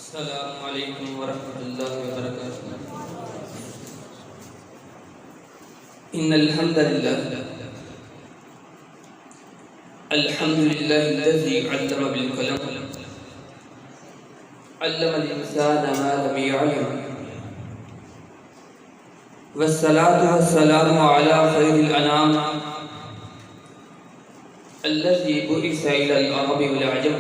السلام علیکم ورحمۃ اللہ وبرکاتہ۔ ان الحمد للہ الذي علم بالقلم علم الانسان ما لم يعلم والصلاة والسلام على خير الانام الذي بعث الى العرب والعجم۔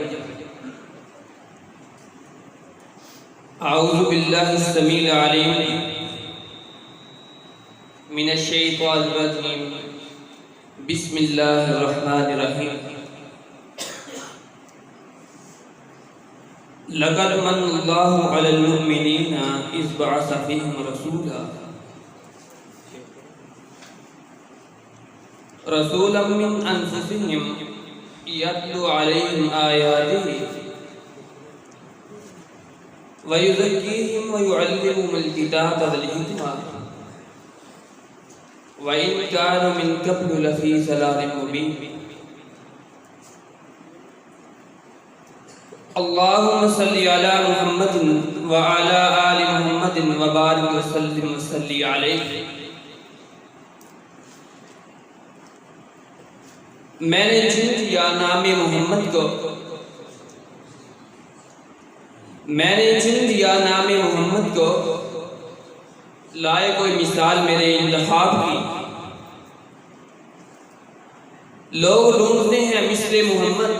اعوذ باللہ السمیع العلیم من الشیطان الرجیم، بسم اللہ الرحمن الرحیم۔ لقد من اللہ علی المؤمنین اذ بعث فیہم رسولا من انفسہم یتلو علیہم آیاتہ وَيُزَكِّيهِمْ وَيُعَلِّمُهُمُ الْكِتَابَ وَالْحِكْمَةَ وَإِنْ كَانُوا مِنْ قَبْلُ لَفِي ضَلَالٍ مُبِينٍ۔ اللهم صل على محمد وعلى آل محمد وبارك وسلم وصلي عليه۔ میں نے چن لیا نام محمد کو، میں نے چن لیا نام محمد کو، لائے کوئی مثال میرے انتخاب کی۔ لوگ ڈھونڈتے ہیں مثل محمد،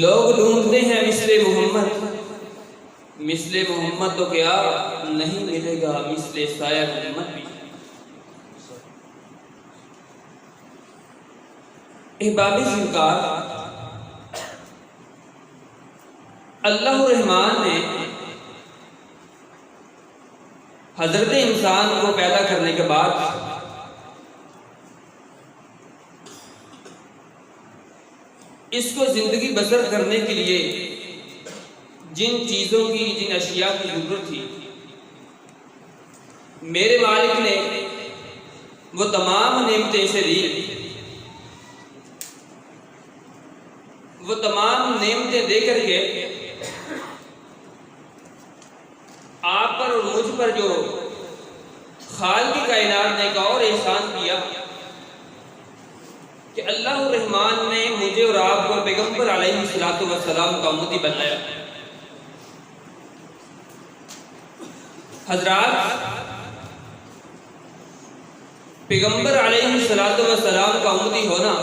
لوگ ڈھونڈتے ہیں مثل محمد، مثل محمد تو کیا نہیں ملے گا مثل سایہ محمد بھی۔ احباب سرکار، اللہ الرحمن نے حضرت انسان کو پیدا کرنے کے بعد اس کو زندگی بسر کرنے کے لیے جن چیزوں کی، جن اشیاء کی ضرورت تھی، میرے مالک نے وہ تمام نعمتیں اسے دی، وہ تمام نعمتیں دے کر کے آپ پر اور مجھ پر جو خالق کائنات نے ایک اور احسان کیا کہ اللہ الرحمن نے مجھے اور آپ کو پیغمبر علیہ السلام کا امتی بنایا۔ حضرات، پیغمبر علیہ السلام کا امتی ہونا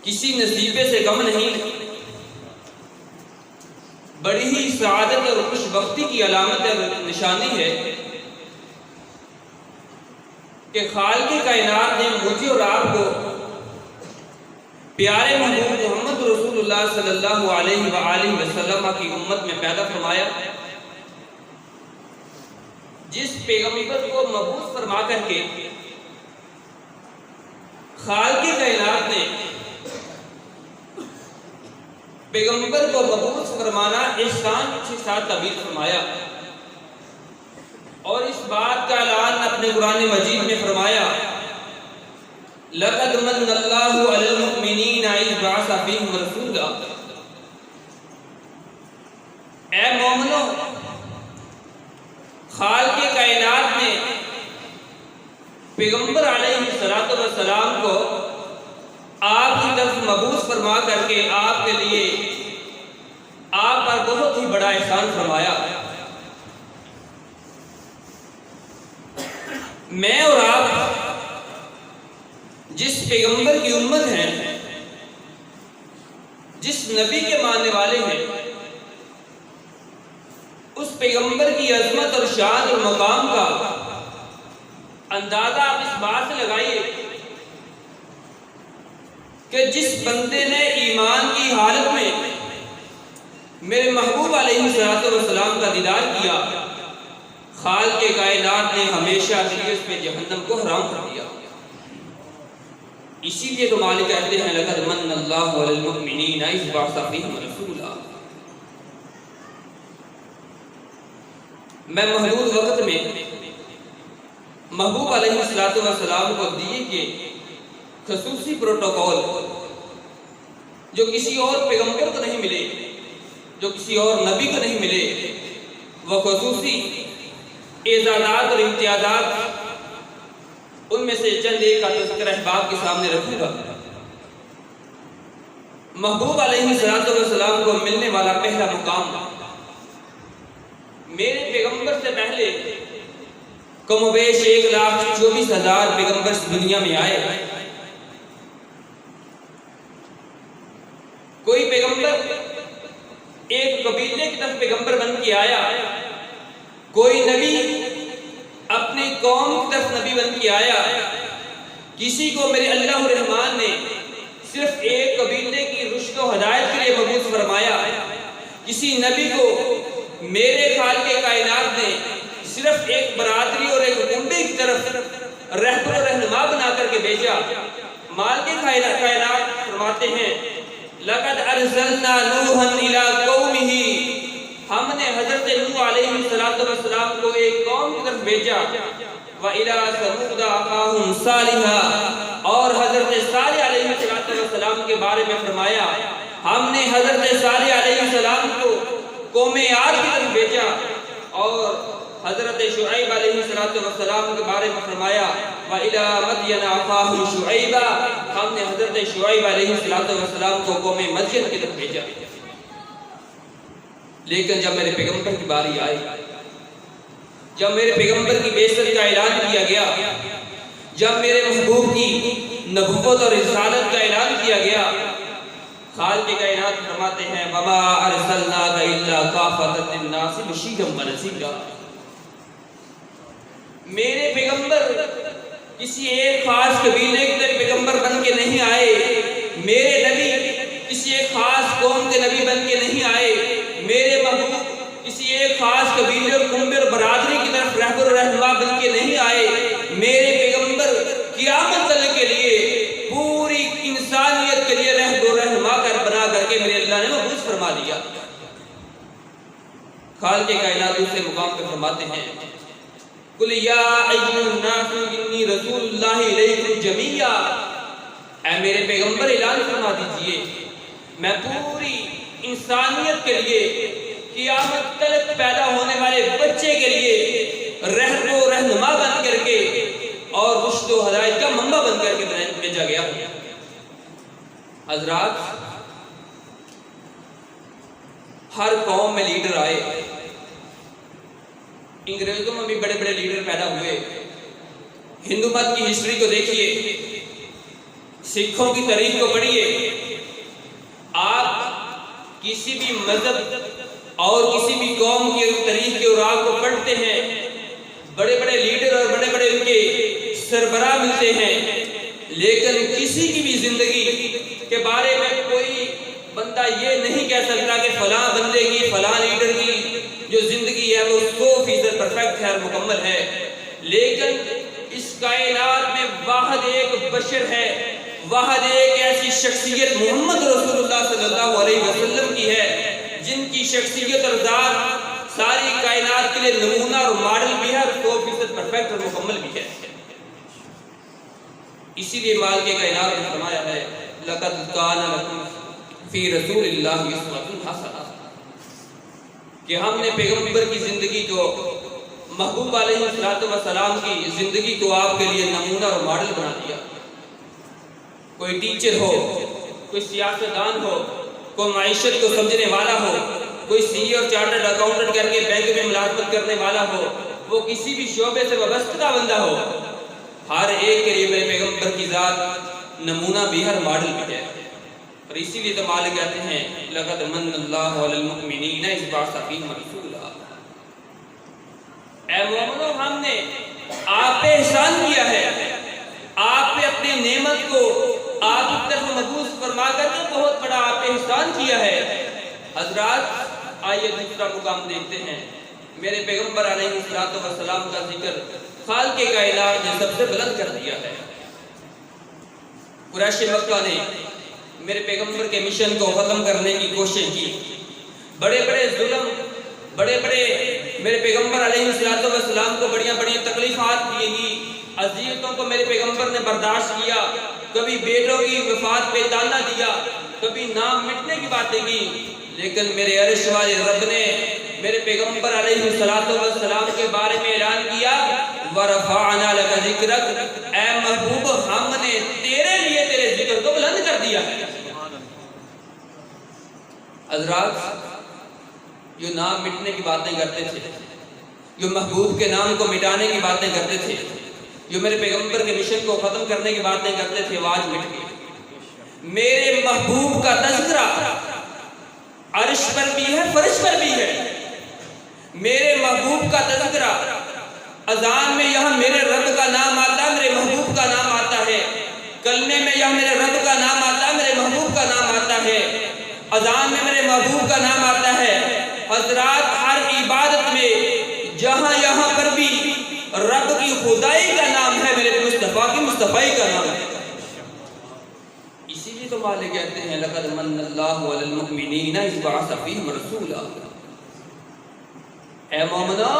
کسی نصیبے سے کم نہیں، بڑی ہی سعادت اور خوش بختی کی علامت اور نشانی ہے کہ خالق کائنات نے مجھے اور آپ کو پیارے محبوب محمد رسول اللہ صلی اللہ علیہ وآلہ وسلم کی امت میں پیدا فرمایا، جس پیغمبر کو مبعوث فرما کر کے خالق کائنات نے پیغمبر کو مبعوث فرمانا احسان کے ساتھ تعبیر فرمایا، اور اس بات کا اعلان اپنے قرآن مجید میں فرمایا، لَقَدْ مَنَّ اللَّهُ عَلَى الْمُؤْمِنِينَ إِذْ بَعَثَ فِيهِمْ رَسُولًا۔ اے مومنو، خالق کائنات نے پیغمبر علیہ السلام کو آپ کی طرف مبعوث فرما کر کے آپ کے لیے آپ پر بہت ہی بڑا احسان فرمایا۔ میں اور آپ جس پیغمبر کی امت ہیں، جس نبی کے ماننے والے ہیں، اس پیغمبر کی عظمت اور شان اور مقام کا اندازہ آپ اس بات سے لگائیے کہ جس بندے نے ایمان کی حالت میں میرے محبوب علیہ السلام کا دیدار کیا، خالق کائنات نے ہمیشہ کے لیے اس پہ جہنم کو حرام کر دیا۔ اسی لیے تو مالک کہتے ہیں لَقَدْ مَنَّ اللَّهُ عَلَى الْمُؤْمِنِينَ إِذْ بَعَثَ فِيهِمْ رَسُولًا۔ میں محدود وقت میں محبوب علیہ السلام کو دیے کہ خصوصی پروٹوکول جو کسی اور پیغمبر کو نہیں ملے، جو کسی اور نبی کو نہیں ملے، وہ خصوصی اعزازات اور امتیازات، ان میں سے چند ایک کا تذکرہ احباب کے سامنے رکھوں گا۔ محبوب علیہ السلام کو ملنے والا پہلا مقام، میرے پیغمبر سے پہلے کم و بیش 1,24,000 پیغمبر اس دنیا میں آئے۔ کوئی پیغمبر ایک قبیلے کی طرف پیغمبر بن کے آیا، کوئی نبی اپنی قوم کی طرف نبی بن کے آیا، کسی کو میرے اللہ الرحمن نے صرف ایک قبیلے کی رشد و ہدایت کے لیے مبعوث فرمایا، کسی نبی کو میرے خالق کائنات نے صرف ایک برادری اور ایک کنبے کی طرف رہبر و رہنما بنا کر کے بھیجا۔ مالک کائنات فرماتے ہیں لقد ارسلنا نوحا الی قومہ، ہم نے حضرت نوح علیہ السلام کو ایک قوم کی طرف بھیجا، وَإِلَىٰ ثَمُودَ أَخَاهُمْ صَالِحًا، اور حضرت صالح علیہ السلام کے بارے میں فرمایا ہم نے حضرت صالح علیہ السلام کو قوم عاد کی طرف بھیجا، اور حضرت شعیب علیہ السلام کے بارے میں فرمایا وَإِلَىٰ مَدْيَنَ أَخَاهُمْ شُعَيْبًا، ہم نے حضرت شعیب علیہ السلام کو قوم مدین کی طرف بھیجا۔ لیکن جب میرے پیغمبر کی باری آئی، جب میرے پیغمبر کی بعثت کا اعلان کیا گیا، جب میرے محبوب کی نبوت اور رسالت کا اعلان کیا گیا، خالق کائنات فرماتے ہیں وَمَا أَرْسَلْنَاكَ إِلَّا كَافَةً لِلنَّاسِ بَشِيرًا وَنَذِيرًا، میرے پیغمبر کسی ایک خاص قبیلے کے پیغمبر بن کے نہیں آئے، میرے نبی کسی ایک خاص قوم کے نبی بن کے نہیں آئے، میرے محبوب کسی ایک خاص قبیلے اور کنبے اور برادری کی طرف رہبر و رہنما بن کے نہیں آئے، میرے پیغمبر قیامت تک کے لیے پوری انسانیت کے لیے رہبر و رہنما بنا کر کے میرے اللہ نے مبعوث فرما دیا۔ خالق کائنات دوسرے مقام پر فرماتے ہیں قُلْ يَا أَيُّهَا النَّاسُ إِنِّي رَسُولُ اللَّهِ إِلَيْكُمْ جَمِيعًا، اے میرے پیغمبر اعلان فرما دیجئے میں پوری انسانیت کے لیے، قیامت تک پیدا ہونے والے بچے کے لیے رہبر و رہنما بن کر کے اور رشد و ہدایت کا منبع بن کر کے بھیجا گیا۔ حضرات، ہر قوم میں لیڈر آئے، انگریزوں میں بھی بڑے بڑے لیڈر پیدا ہوئے، ہندو مت کی ہسٹری کو دیکھیے، سکھوں کی تاریخ کو پڑھیے، آپ کسی بھی مذہب اور کسی بھی قوم کی تاریخ کے اوراق کو پڑھتے ہیں، بڑے بڑے لیڈر اور بڑے بڑے ان کے سربراہ ملتے ہیں، لیکن کسی کی بھی زندگی کے بارے میں کوئی بندہ یہ نہیں کہہ سکتا کہ فلاں بندے کی، فلاں لیڈر کی جو زندگی ہے وہ 100% پرفیکٹ ہے اور مکمل ہے، لیکن اس کائنات میں واحد ایک بشر ہے، واحد ایک ایسی شخصیت محمد رسول اللہ صلی اللہ علیہ وسلم کی ہے جن کی شخصیت اور ذات ساری کائنات کے لیے نمونہ اور ماڈل بھی ہے اور 100% پرفیکٹ اور مکمل بھی ہے۔ اسی لیے مالک کائنات نے فرمایا ہے لَقَدْ كَانَ لَكُمْ فِي رَسُولِ اللَّهِ أُسْوَةٌ حَسَنَةٌ، کہ ہم نے پیغمبر کی زندگی کو، محبوب علیہ السلام کی زندگی کو آپ کے لیے نمونہ اور ماڈل بنا دیا۔ کوئی ٹیچر ہو، کوئی سیاستدان ہو، کوئی معیشت کو سمجھنے والا ہو، کوئی سی اے اور چارٹرڈ اکاؤنٹنٹ کر کے بینک میں ملازمت کرنے والا ہو، وہ کسی بھی شعبے سے وابستہ بندہ ہو، ہر ایک کے لیے میرے پیغمبر کی ذات نمونہ بھی ہے، ماڈل بھی ہے۔ اور اسی لیے تو مالک کہتے ہیں لَقَدْ مَنَّ اللَّهُ عَلَى الْمُؤْمِنِينَ إِذْ بَعَثَ فِيهِمْ رَسُولًا، اے مومنو ہم نے آپ پہ احسان کیا ہے، آپ پہ اپنی نعمت کو آپ کی طرف مبعوث فرما کر کے بہت بڑا آپ پہ احسان کیا ہے۔ حضرات، آئیے دوسرا مقام دیکھتے ہیں۔ میرے پیغمبر علیہ السلام کا ذکر خالق کائنات نے سب سے بلند کر دیا ہے۔ قریش مکہ نے میرے پیغمبر کے مشن کو ختم کرنے کی کوشش کی، بڑے بڑے ظلم، بڑے بڑے میرے پیغمبر علیہ السلام کو بڑیاں بڑیاں تکلیفات دی گئی، اذیتوں کو میرے پیغمبر نے برداشت کیا، کبھی بیٹوں کی وفات پہ تانا دیا، کبھی نام مٹنے کی باتیں کی، لیکن میرے عرش والے رب نے میرے پیغمبر علیہ السلام کے بارے میں اعلان کیا وَرَفَعْنَا لَكَ ذِكْرَكَ، اے محبوب ہم نے تیرے لیے تیرے ذکر کو بلند کر دیا ہے۔ حضرات جو نام مٹنے کی باتیں کرتے تھے، جو محبوب کے نام کو مٹانے کی باتیں کرتے تھے، جو میرے پیغمبر کے مشن کو ختم کرنے کی باتیں کرتے تھے، وہ آج مٹ گئے۔ میرے محبوب کا تذکرہ عرش پر بھی ہے، فرش پر بھی ہے۔ میرے محبوب کا تذکرہ اذان میں یہاں میرے رب کا نام آتا ہے، میرے محبوب کا نام آتا ہے، کلمے میں یہاں میرے رب کا نام آتا ہے، میرے محبوب کا نام آتا ہے، اذان میں میرے محبوب کا نام آتا ہے۔ حضرات ہر عبادت میں جہاں یہاں پر بھی رب کی خدائی کا نام ہے، میرے مصطفیٰ کی مصطفی کا نام ہے۔ اسی لیے تو مالک کہتے ہیں لقد من اللہ علی المؤمنین اذ بعث فیہم رسولا۔ اے مومنو،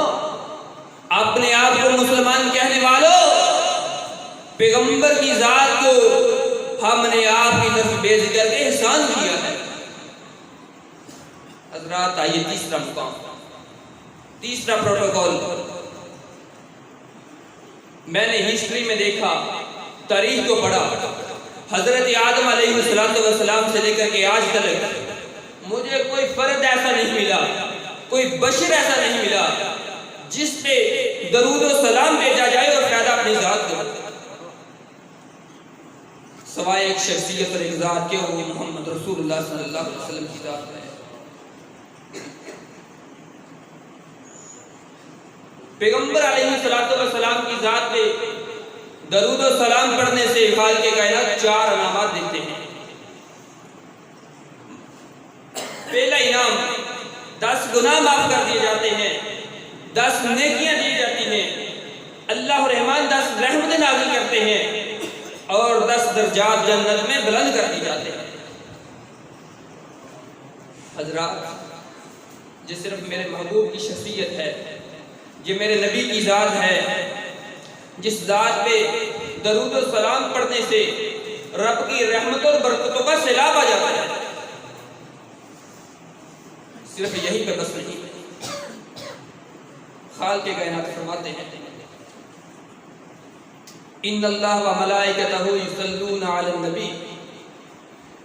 اپنے آپ کو مسلمان کہنے والوں، پیغمبر کی ذات کو ہم نے آپ کی طرف بھیج کر کے احسان کیا ہے۔ حضرات آئیے تیسرا مقام، تیسرا پروٹوکول۔ میں نے ہسٹری میں دیکھا، تاریخ کو پڑھا، حضرت آدم علیہ السلام سے لے کر کے آج تک مجھے کوئی فرد ایسا نہیں ملا، کوئی بشر ایسا نہیں ملا جس پہ درود و سلام بھیجا جائے اور فائدہ اپنی ذات کو، سوائے ایک شخصیت اور ایک ذات کے، وہ محمد رسول اللہ صلی اللہ علیہ وسلم کی ذات ہے۔ پیغمبر علیہ السلام کی ذات پہ درود و سلام پڑھنے سے خالق کائنات چار انعامات دیتے ہیں۔ پہلا انعام 10 گناہ معاف کر دیے جاتے ہیں، 10 نیکیاں دی جاتی ہیں، اللہ رحمان 10 رحمتیں نازل کرتے ہیں اور 10 درجات جنت میں بلند کر دی جاتے ہیں۔ حضرات یہ صرف میرے محبوب کی شخصیت ہے، یہ میرے نبی کی ذات ہے، جس ذات پہ درود و سلام پڑھنے سے رب کی رحمت اور برکتوں کا سیلاب آ جاتا ہے۔ صرف یہی پہ بس نہیں، خالق کائنات فرماتے ہیں ان اللہ و ملائکتہ یصلون علی النبی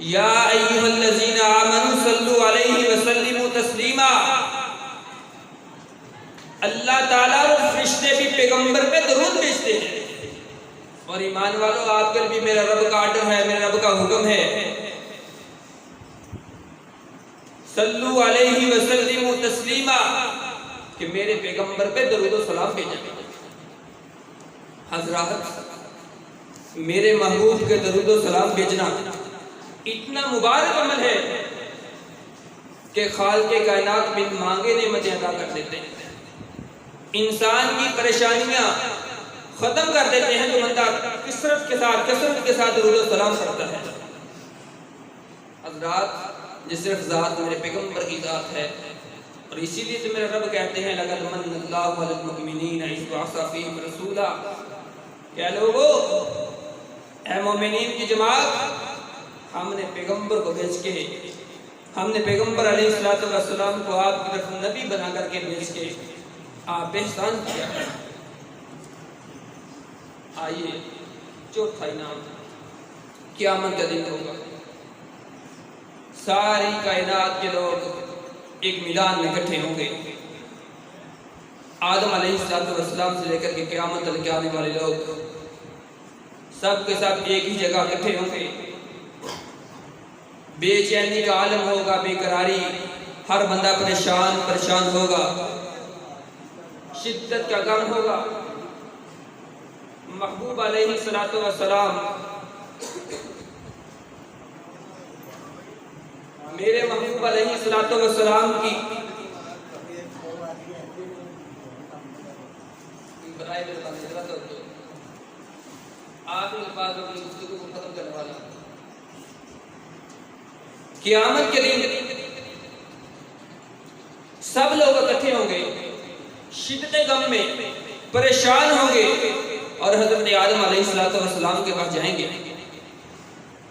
یا ایھا الذین آمنوا صلوا علیہ وسلموا تسلیما۔ اللہ تعالیٰ اور فرشتے بھی پیغمبر پہ درود بھیجتے ہیں، اور ایمان والوں آپ کے بھی میرا رب کا آرڈر ہے، میرا رب کا حکم ہے، صلو علیہ وسلم تسلیما، کہ میرے پیغمبر پہ درود و سلام بھیجیں۔ حضرات میرے محبوب کے درود و سلام بھیجنا اتنا مبارک عمل ہے کہ خالق کائنات بن مانگے نعمتیں عطا کر دیتے ہیں، انسان کی پریشانیاں ختم کر دیتے ہیں جو بندہ کثرت کے ساتھ درود و سلام پڑھتا ہے۔ حضرات یہ صرف ذات میرے پیغمبر کی ذات ہے، اور اسی لیے تو میرے رب کہتے ہیں لقد من اللہ علی المؤمنین اذ بعث فیہم رسولا، کہ لوگو اے مومنین کی جماعت، ہم نے پیغمبر کو بھیج کے، ہم نے پیغمبر علیہ السلام کو آپ کی طرف نبی بنا کر کے بھیج کے آپ احسان کیا ہے۔ آئیے چوتھا انعام، قیامت کا دن ہوگا، ساری کائنات کے لوگ ایک میدان میں اکٹھے ہوں گے، آدم علیہ السلام سے لے کر کے قیامت تک کے آنے والے لوگ سب کے سب ایک ہی جگہ اکٹھے ہوں گے۔ بے چینی کا عالم ہوگا، بے قراری، ہر بندہ پریشان ہوگا، شدت کا غم ہوگا۔ محبوب علیہ السلام، میرے محبوب علیہ السلام کی آخری الفاظ اپنی گفتگو کو ختم کرنے والا، قیامت کے دن سب لوگ اکٹھے ہوں گے، شدت غم میں پریشان ہوں گے، اور حضرت آدم علیہ السلام کے پاس جائیں گے،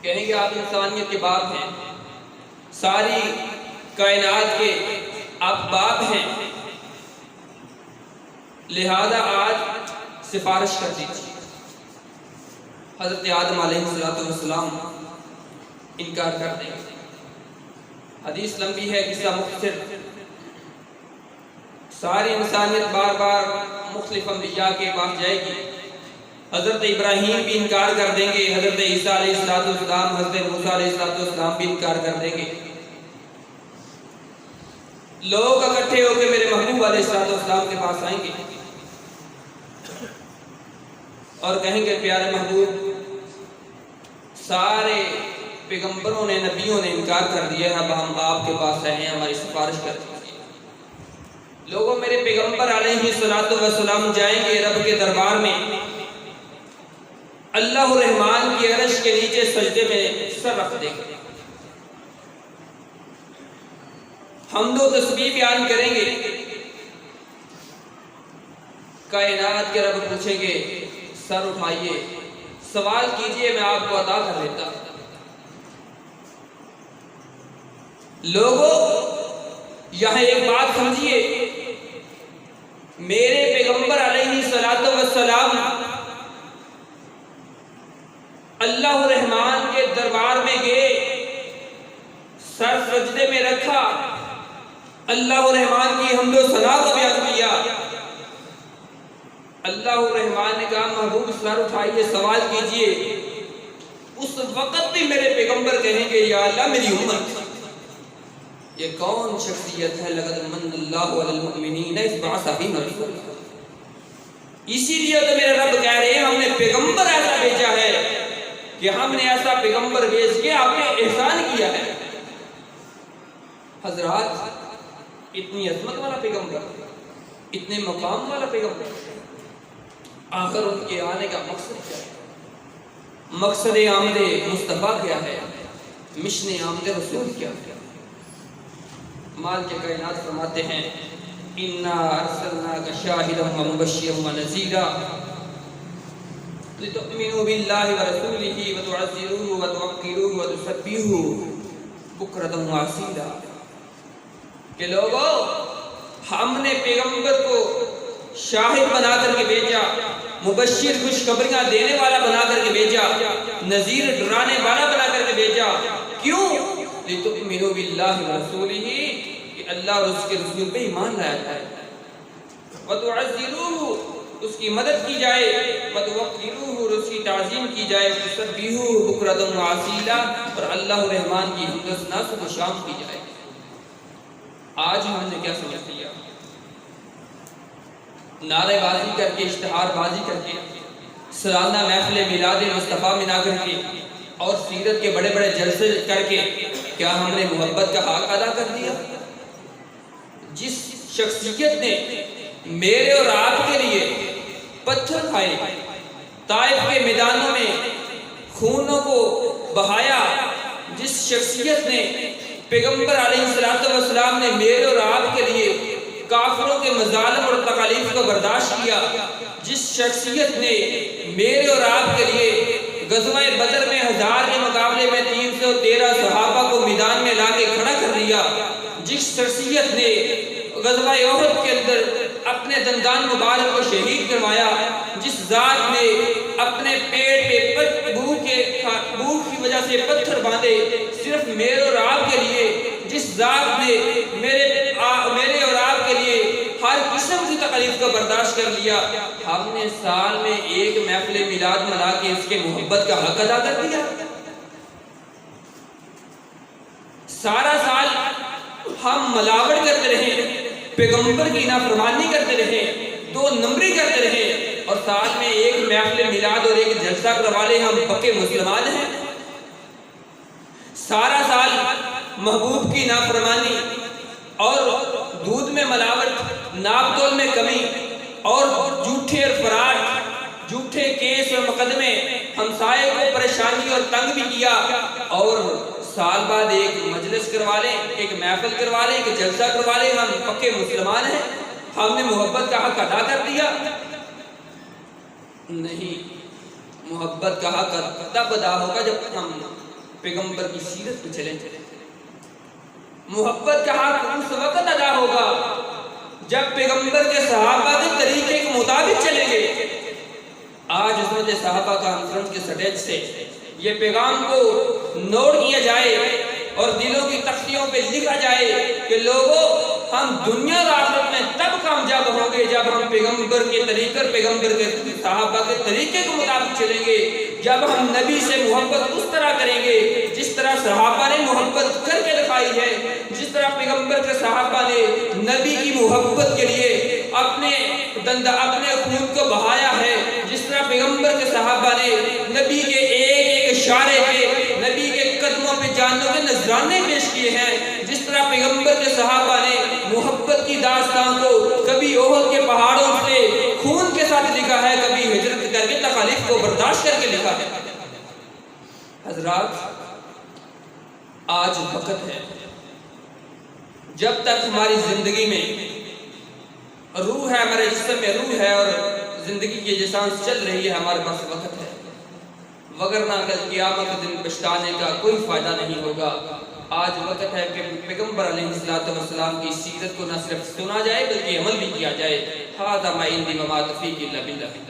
کہیں گے آپ انسانیت کے باپ ہیں، ساری کائنات کے آپ باپ ہیں، لہذا آج سفارش کر دیجیے۔ حضرت آدم علیہ السلام انکار کر دیں گے۔ حدیث لمبی ہے، قصہ مختصر۔ ساری انسانیت بار بار مختلف انبیاء کے پاس جائے گی۔ حضرت ابراہیم بھی انکار کر دیں گے، حضرت عیسیٰ علیہ السلام، حضرت موسیٰ علیہ السلام بھی انکار کر دیں گے۔ لوگ اکٹھے ہو کے میرے محبوب علیہ السلام کے پاس آئیں گے اور کہیں گے پیارے محبوب، سارے پیغمبروں نے، نبیوں نے انکار کر دیا ہے، اب ہم آپ کے پاس آئے ہیں، ہماری سفارش کر دیجیے۔ لوگوں، میرے پیغمبر علیہ السلام جائیں گے رب کے دربار میں، اللہ الرحمن کی عرش کے نیچے سجدے میں سر رکھ دیں گے، حمد و تسبیح بیان کریں گے۔ کائنات کے رب پوچھیں گے، سر اٹھائیے، سوال کیجئے، میں آپ کو عطا کر دیتا۔ لوگوں، یہاں ایک بات سمجھیے، میرے پیغمبر علیہ السلام اللہ الرحمن کے دربار میں گئے، سر سجدے میں رکھا، اللہ الرحمن کی حمد و ثنا کو بیان کیا۔ اللہ الرحمن نے کہا محبوب سر اٹھائیے، سوال کیجئے۔ اس وقت بھی میرے پیغمبر کہیں گے یا اللہ میری امت، یہ کون شخصیت ہے؟ لقد من اللہ علی المؤمنین اذ بعث فیہم رسولا۔ اسی لیے تو میرے رب کہہ رہے ہیں ہم نے پیغمبر ایسا بھیجا ہے کہ ہم نے ایسا پیغمبر بھیج کے آپ نے احسان کیا ہے۔ حضرات، اتنی عظمت والا پیغمبر، اتنے مقام والا پیغمبر، آخر ان کے آنے کا مقصد کیا ہے؟ مقصد آمد مصطفیٰ کیا ہے؟ مشن آمد رسول کیا ہے؟ مالک کائنات فرماتے ہیں اِنَّا أَرْسَلْنَاكَ شَاهِدًا وَمُبَشِّرًا وَنَذِيرًا لِتُؤْمِنُوا بِاللَّهِ وَرَسُولِهِ وَتُعَزِّرُوهُ وَتُوَقِّرُوهُ وَتُسَبِّحُوهُ بُكْرَةً وَأَصِيلًا کہ لوگوں، ہم نے پیغمبر کو شاہد بنا کر کے بھیجا، مبشر خوشخبریاں دینے والا بنا کر کے بھیجا، نذیر ڈرانے والا بنا کر کے بھیجا۔ کیوں؟ لِتُؤْمِنُوا بِاللَّهِ وَرَسُولِهِ کہ اللہ اور اس کے رسول پہ ایمان لایا جائے، وَتُعَزِّرُوهُ اس کی مدد کی جائے، وَتُوَقِّرُوهُ اور اس کی تعظیم کی جائے، وَتُسَبِّحُوهُ بُكْرَةً وَأَصِيلًا اور اللہ الرحمن کی حمد و ثنا صبح و شام کی جائے۔ آج ہم نے کیا سمجھ لیا؟ نعرے بازی کر کے، اشتہار بازی کر کے، سالانہ محفل میلاد مصطفیٰ منا کر کے اور سیرت کے بڑے بڑے جلسے کر کے کیا ہم نے محبت کا حق ادا کر دیا؟ جس شخصیت نے میرے اور آپ کے لیے پتھر کھائے، طائف کے میدانوں میں خونوں کو بہایا، جس شخصیت نے پیغمبر علیہ السلام نے میرے اور آپ کے لیے کافروں کے مظالم اور تکالیف کو برداشت کیا، جس شخصیت نے میرے اور آپ کے لیے غزوہ بدر میں 1000 کے مقابلے میں 313 صحابہ کو میدان میں لا کے کھڑا کر دیا، جس شخصیت نے غزوہ احد کے اندر اپنے دندان مبارک کو شہید کروایا، جس ذات نے اپنے پیٹ پہ بھوک کی وجہ سے پتھر باندھے صرف میرے اور آپ کے لیے، جس ذات نے میرے اور آپ کے لیے ہر قسم کی تکلیف کو برداشت کر لیا، ہم نے سال میں ایک محفل میلاد منا کے اس کے محبت کا حق ادا کر دیا۔ سارا سال ہم ملاوٹ کرتے رہے، پیغمبر کی نافرمانی کرتے رہے، 2 نمبری کرتے رہے، اور سال میں ایک محفل میلاد اور ایک جلسہ کروا لے، ہم پکے مسلمان ہیں؟ سارا سال محبوب کی نافرمانی اور دودھ میں ملاوٹ، ناپ تول میں کمی اور جھوٹے اور فراڈ، جھوٹے کیس اور مقدمے، ہمسائے کو پریشانی اور تنگ بھی کیا، اور سال بعد ایک مجلس کروا لیں، ایک محفل کروا لیں، ایک جلسہ کروا لیں، ہم پکے مسلمان ہیں؟ ہم نے محبت کا حق ادا کر دیا؟ نہیں، محبت کا حق تب ادا ہوگا جب ہم پیغمبر کی سیرت پہ چلیں، محبت کا حق اس وقت ادا ہوگا جب پیغمبر کے صحابہ کے طریقے کے مطابق چلیں گے۔ آج حضرت صحابہ کانفرنس کے سٹیج سے یہ پیغام کو نوٹ کیا جائے اور دلوں کی تختیوں پہ لکھا جائے کہ لوگوں، ہم دنیا اور آخرت میں تب کامیاب ہوں گے جب ہم پیغمبر کے طریقے، پیغمبر کے صحابہ کے طریقے کے مطابق چلیں گے، جب ہم نبی سے محبت اس طرح کریں گے جس طرح صحابہ نے محبت کر کے دکھائی ہے، جس طرح پیغمبر کے صحابہ نے نبی کی محبت کے لیے اپنے خون کو بہایا ہے، جس طرح پیغمبر کے صحابہ نے نبی کے ایک ایک اشارے پہ، نبی کے قدموں پہ جانوں کے نذرانے پیش کیے ہیں، جس طرح پیغمبر کے صحابہ نے محبت کی داستان کو کبھی احد کے پہاڑوں سے خون کے ساتھ لکھا ہے، کبھی ہجرت کر کے تکالیف کو برداشت کر کے لکھا ہے۔ حضرات، آج وقت ہے جب تک ہماری زندگی میں روح ہے، ہمارے جسم میں روح ہے اور زندگی کی جسانس چل رہی ہے، ہمارے پاس وقت ہے، وگرنہ کل قیامت کے دن پچھتانے کا کوئی فائدہ نہیں ہوگا۔ آج وقت ہے کہ پیغمبر علیہ السلام کی سیرت کو نہ صرف سنا جائے بلکہ عمل بھی کیا جائے۔ ھذا ما عندی وما توفیقی الا باللہ۔